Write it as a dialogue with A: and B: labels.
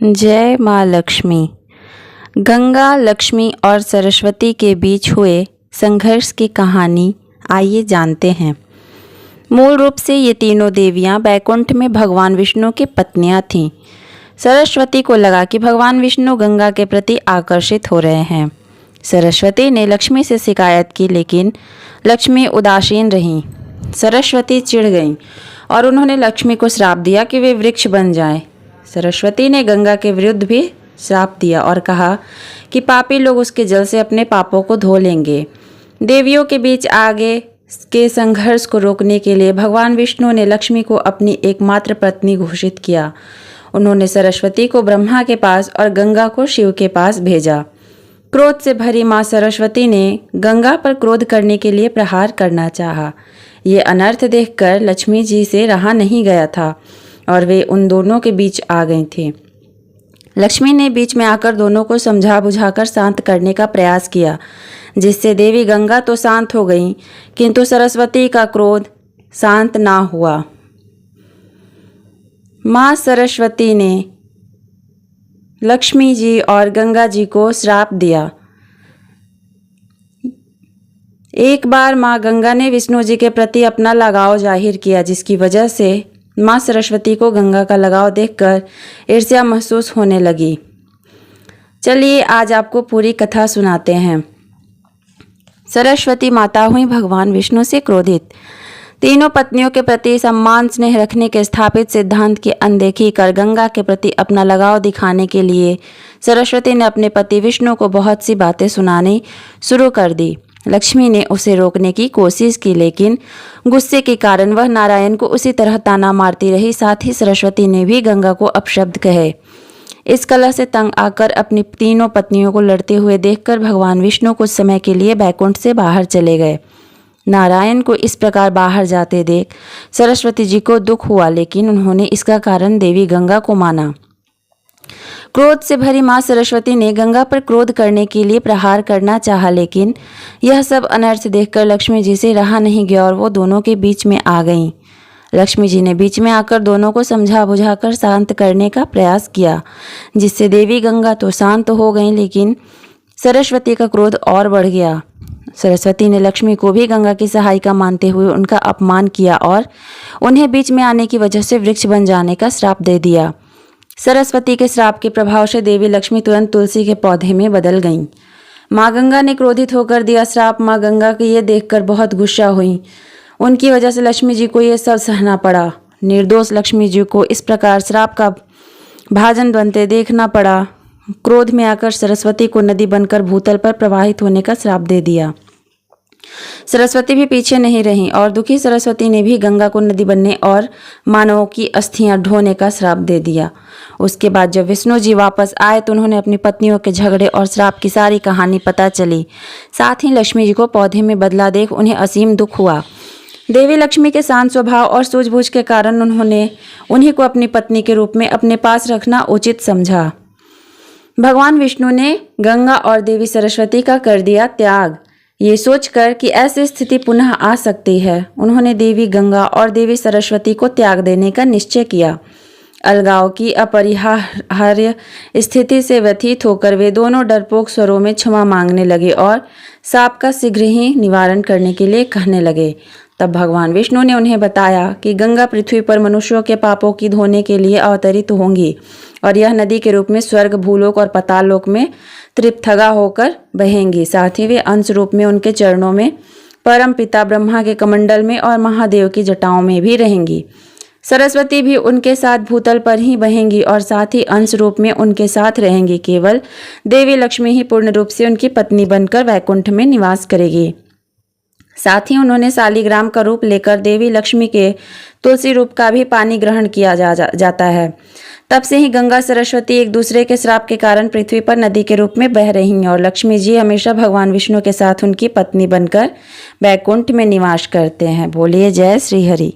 A: जय माँ लक्ष्मी। गंगा, लक्ष्मी और सरस्वती के बीच हुए संघर्ष की कहानी आइए जानते हैं। मूल रूप से ये तीनों देवियाँ बैकुंठ में भगवान विष्णु की पत्नियाँ थीं। सरस्वती को लगा कि भगवान विष्णु गंगा के प्रति आकर्षित हो रहे हैं। सरस्वती ने लक्ष्मी से शिकायत की, लेकिन लक्ष्मी उदासीन रहीं। सरस्वती चिढ़ गईं और उन्होंने लक्ष्मी को श्राप दिया कि वे वृक्ष बन जाएं। सरस्वती ने गंगा के विरुद्ध भी श्राप दिया और कहा कि पापी लोग उसके जल से अपने पापों को धो लेंगे। देवियों के बीच आगे के संघर्ष को रोकने के लिए भगवान विष्णु ने लक्ष्मी को अपनी एकमात्र पत्नी घोषित किया। उन्होंने सरस्वती को ब्रह्मा के पास और गंगा को शिव के पास भेजा। क्रोध से भरी माँ सरस्वती ने गंगा पर क्रोध करने के लिए प्रहार करना चाहा। ये अनर्थ देखकर लक्ष्मी जी से रहा नहीं गया था और वे उन दोनों के बीच आ गई थी। लक्ष्मी ने बीच में आकर दोनों को समझा बुझाकर शांत करने का प्रयास किया, जिससे देवी गंगा तो शांत हो गई, किंतु सरस्वती का क्रोध शांत ना हुआ। माँ सरस्वती ने लक्ष्मी जी और गंगा जी को श्राप दिया। एक बार माँ गंगा ने विष्णु जी के प्रति अपना लगाव जाहिर किया, जिसकी वजह से माँ सरस्वती को गंगा का लगाव देखकर ईर्ष्या महसूस होने लगी। चलिए आज आपको पूरी कथा सुनाते हैं। सरस्वती माता हुई भगवान विष्णु से क्रोधित। तीनों पत्नियों के प्रति सम्मान स्नेह रखने के स्थापित सिद्धांत की अनदेखी कर गंगा के प्रति अपना लगाव दिखाने के लिए सरस्वती ने अपने पति विष्णु को बहुत सी बातें सुनानी शुरू कर दी। लक्ष्मी ने उसे रोकने की कोशिश की, लेकिन गुस्से के कारण वह नारायण को उसी तरह ताना मारती रही। साथ ही सरस्वती ने भी गंगा को अपशब्द कहे। इस कलह से तंग आकर अपनी तीनों पत्नियों को लड़ते हुए देखकर भगवान विष्णु कुछ समय के लिए बैकुंठ से बाहर चले गए। नारायण को इस प्रकार बाहर जाते देख सरस्वती जी को दुख हुआ, लेकिन उन्होंने इसका कारण देवी गंगा को माना। क्रोध से भरी माँ सरस्वती ने गंगा पर क्रोध करने के लिए प्रहार करना चाहा, लेकिन यह सब अनर्थ देखकर लक्ष्मी जी से रहा नहीं गया और वो दोनों के बीच में आ गईं। लक्ष्मी जी ने बीच में आकर दोनों को समझा बुझाकर शांत करने का प्रयास किया, जिससे देवी गंगा तो शांत हो गईं, लेकिन सरस्वती का क्रोध और बढ़ गया। सरस्वती ने लक्ष्मी को भी गंगा की सहायिका मानते हुए उनका अपमान किया और उन्हें बीच में आने की वजह से वृक्ष बन जाने का श्राप दे दिया। सरस्वती के श्राप के प्रभाव से देवी लक्ष्मी तुरंत तुलसी के पौधे में बदल गईं। माँ गंगा ने क्रोधित होकर दिया श्राप। माँ गंगा की ये देखकर बहुत गुस्सा हुई। उनकी वजह से लक्ष्मी जी को ये सब सहना पड़ा। निर्दोष लक्ष्मी जी को इस प्रकार श्राप का भाजन बनते देखना पड़ा। क्रोध में आकर सरस्वती को नदी बनकर भूतल पर प्रवाहित होने का श्राप दे दिया। सरस्वती भी पीछे नहीं रहीं और दुखी सरस्वती ने भी गंगा को नदी बनने और मानवों की अस्थियां ढोने का श्राप दे दिया। उसके बाद जब विष्णु जी वापस आए तो उन्होंने अपनी पत्नियों के झगड़े और श्राप की सारी कहानी पता चली। साथ ही लक्ष्मी जी को पौधे में बदला देख उन्हें असीम दुख हुआ। देवी लक्ष्मी के शांत स्वभाव और सूझबूझ के कारण उन्होंने उन्हीं को अपनी पत्नी के रूप में अपने पास रखना उचित समझा। भगवान विष्णु ने गंगा और देवी सरस्वती का कर दिया त्याग। ये सोचकर कि ऐसी स्थिति पुनः आ सकती है, उन्होंने देवी गंगा और देवी सरस्वती को त्याग देने का निश्चय किया। अलगाव की अपरिहार्य स्थिति से व्यथित होकर वे दोनों डरपोक स्वरों में क्षमा मांगने लगे और शाप का शीघ्र ही निवारण करने के लिए कहने लगे। तब भगवान विष्णु ने उन्हें बताया कि गंगा पृथ्वी पर मनुष्यों के पापों की धोने के लिए अवतरित होंगी और यह नदी के रूप में स्वर्ग, भूलोक और पाताल लोक में त्रिपथगा होकर बहेंगी। साथ ही वे अंश रूप में उनके चरणों में, परम पिता ब्रह्मा के कमंडल में और महादेव की जटाओं में भी रहेंगी। सरस्वती भी उनके साथ भूतल पर ही बहेंगी और साथ ही अंश रूप में उनके साथ रहेंगी। केवल देवी लक्ष्मी ही पूर्ण रूप से उनकी पत्नी बनकर वैकुंठ में निवास करेगी। साथ ही उन्होंने शालिग्राम का रूप लेकर देवी लक्ष्मी के तुलसी रूप का भी पानी ग्रहण किया जाता है। तब से ही गंगा सरस्वती एक दूसरे के श्राप के कारण पृथ्वी पर नदी के रूप में बह रही हैं और लक्ष्मी जी हमेशा भगवान विष्णु के साथ उनकी पत्नी बनकर बैकुंठ में निवास करते हैं। बोलिए जय श्री हरि।